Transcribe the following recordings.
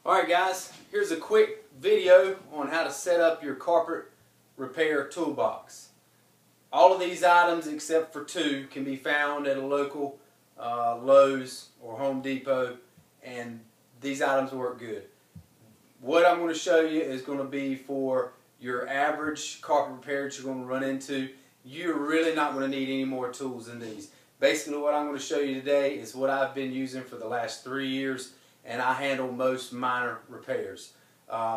Alright guys, here's a quick video on how to set up your carpet repair toolbox. All of these items except for two can be found at a local Lowe's or Home Depot, and these items work good. What I'm going to show you is going to be for your average carpet repair that you're going to run into. You're really not going to need any more tools than these. Basically what I'm going to show you today is what I've been using for the last 3 years, and I handle most minor repairs.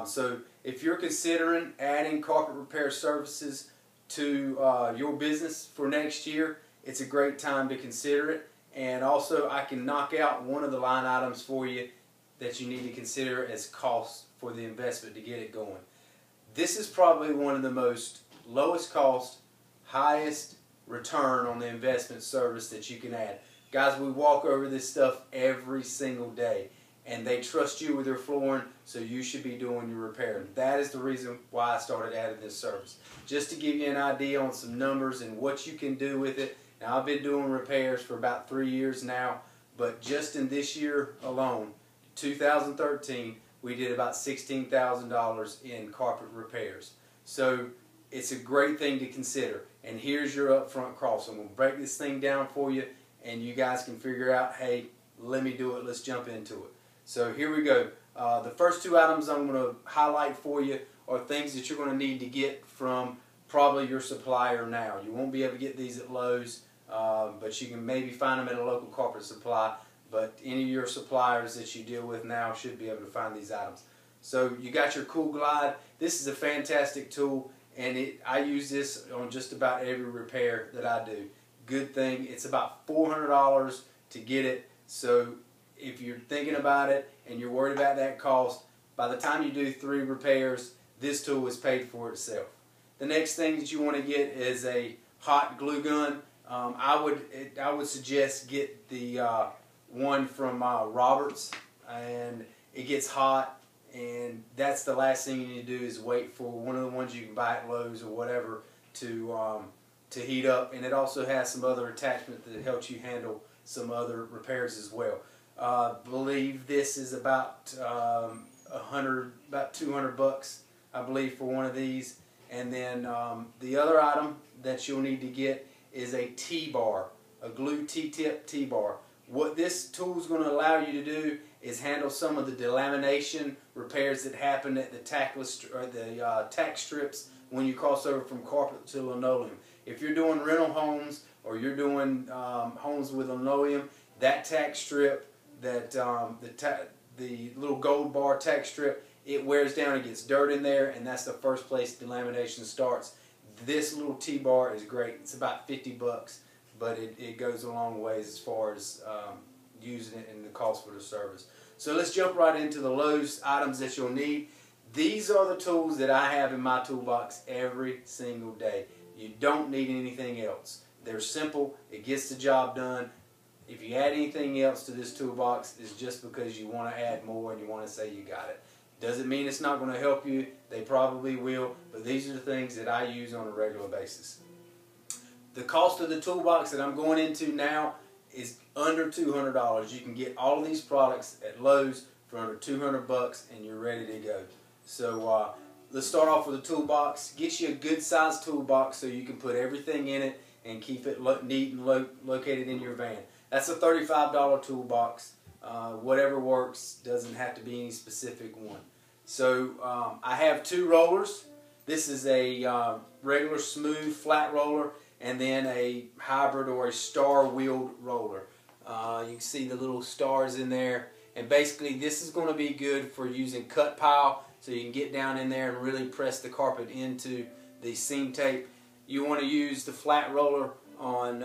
So if you're considering adding carpet repair services to your business for next year, it's a great time to consider it. And also I can knock out one of the line items for you that you need to consider as cost for the investment to get it going. This is probably one of the most lowest cost, highest return on the investment service that you can add. Guys, we walk over this stuff every single day, and they trust you with their flooring, so you should be doing your repair. That is the reason why I started adding this service. Just to give you an idea on some numbers and what you can do with it. Now, I've been doing repairs for about 3 years now, but just in this year alone, 2013, we did about $16,000 in carpet repairs. So it's a great thing to consider. And here's your upfront cost. I'm going to break this thing down for you, and you guys can figure out, hey, let me do it, let's jump into it. So here we go. The first two items I'm going to highlight for you are things that you're going to need to get from probably your supplier now. You won't be able to get these at Lowe's, but you can maybe find them at a local carpet supply. But any of your suppliers that you deal with now should be able to find these items. So you got your Cool Glide. This is a fantastic tool, and I use this on just about every repair that I do. Good thing. It's about $400 to get it. So if you're thinking about it and you're worried about that cost, by the time you do 3 repairs, this tool is paid for itself. The next thing that you want to get is a hot glue gun. I would suggest get the one from Roberts, and it gets hot, and that's the last thing you need to do is wait for one of the ones you can buy at Lowe's or whatever to heat up. And it also has some other attachment that helps you handle some other repairs as well. I believe this is about about 200 bucks, I believe, for one of these. And then the other item that you'll need to get is a T-bar, a glue T-tip T-bar. What this tool is going to allow you to do is handle some of the delamination repairs that happen at the tack strips when you cross over from carpet to linoleum. If you're doing rental homes or you're doing homes with linoleum, that tack strip, that the little gold bar tack strip, it wears down and gets dirt in there, and that's the first place delamination starts. This little T-bar is great. It's about 50 bucks, but it goes a long ways as far as using it and the cost for the service. So let's jump right into the Lowe's items that you'll need. These are the tools that I have in my toolbox every single day. You don't need anything else. They're simple. It gets the job done. If you add anything else to this toolbox, it's just because you want to add more and you want to say you got it. Doesn't mean it's not going to help you. They probably will, but these are the things that I use on a regular basis. The cost of the toolbox that I'm going into now is under $200. You can get all of these products at Lowe's for under 200 bucks, and you're ready to go. So let's start off with the toolbox. Get you a good sized toolbox so you can put everything in it and keep it neat and located in your van. That's a $35 toolbox. Whatever works, doesn't have to be any specific one. So I have 2 rollers. This is a regular smooth flat roller, and then a hybrid or a star-wheeled roller. You can see the little stars in there. And basically this is going to be good for using cut pile, so you can get down in there and really press the carpet into the seam tape. You want to use the flat roller on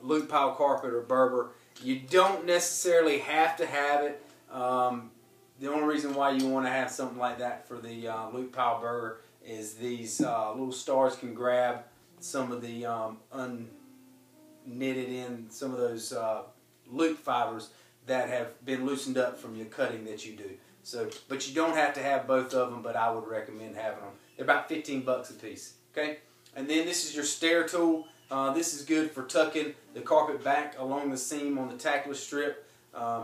loop pile carpet or Berber. You don't necessarily have to have it. The only reason why you want to have something like that for the loop pile Berber is these little stars can grab some of the unknitted in, some of those loop fibers that have been loosened up from your cutting that you do. So, but you don't have to have both of them, but I would recommend having them. They're about 15 bucks a piece. Okay? And then this is your stair tool. This is good for tucking the carpet back along the seam on the tackless strip.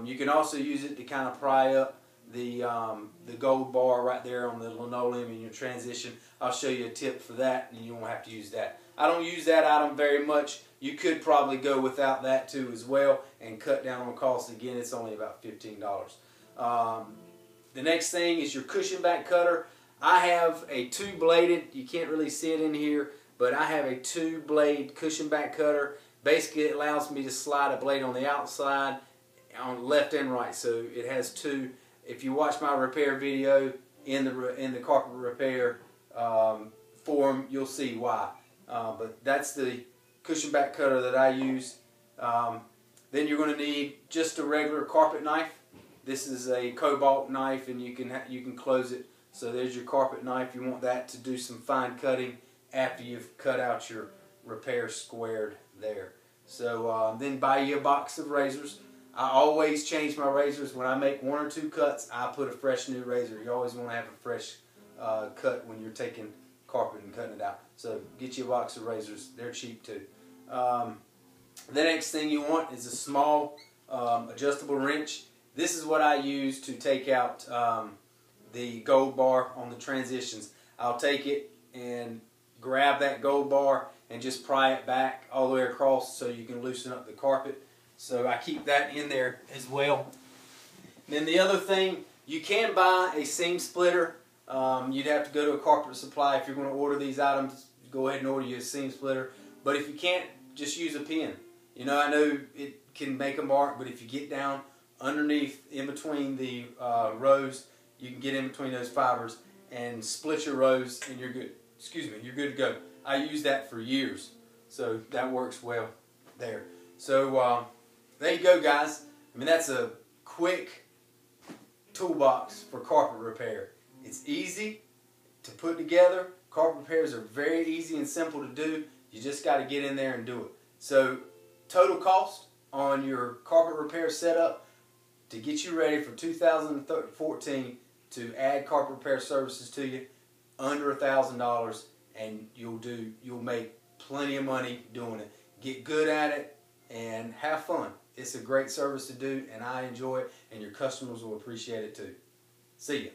You can also use it to kind of pry up the gold bar right there on the linoleum in your transition. I'll show you a tip for that, and you won't have to use that. I don't use that item very much. You could probably go without that too as well and cut down on cost. Again, it's only about $15. The next thing is your cushion back cutter. I have a 2-bladed, you can't really see it in here, but I have a 2-blade cushion back cutter. Basically, it allows me to slide a blade on the outside, on left and right. So it has 2. If you watch my repair video in the carpet repair forum, you'll see why. But that's the cushion back cutter that I use. Then you're going to need just a regular carpet knife. This is a cobalt knife, and you can close it. So there's your carpet knife. You want that to do some fine cutting after you've cut out your repair squared there. So then buy you a box of razors. I always change my razors. When I make 1 or 2 cuts, I put a fresh new razor. You always want to have a fresh cut when you're taking carpet and cutting it out. So get you a box of razors. They're cheap too. The next thing you want is a small adjustable wrench. This is what I use to take out the gold bar on the transitions. I'll take it and grab that gold bar and just pry it back all the way across so you can loosen up the carpet. So I keep that in there as well. And then the other thing, you can buy a seam splitter. You'd have to go to a carpet supply if you're going to order these items. Go ahead and order you a seam splitter. But if you can't, just use a pin. You know, I know it can make a mark, but if you get down underneath, in between the rows, you can get in between those fibers and split your rows, and you're good. Excuse me, you're good to go. I used that for years, so that works well there. So there you go, guys. I mean, that's a quick toolbox for carpet repair. It's easy to put together. Carpet repairs are very easy and simple to do. You just got to get in there and do it. So total cost on your carpet repair setup to get you ready for 2014 to add carpet repair services to you, under $1,000, and you'll make plenty of money doing it. Get good at it and have fun. It's a great service to do, and I enjoy it, and your customers will appreciate it too. See ya.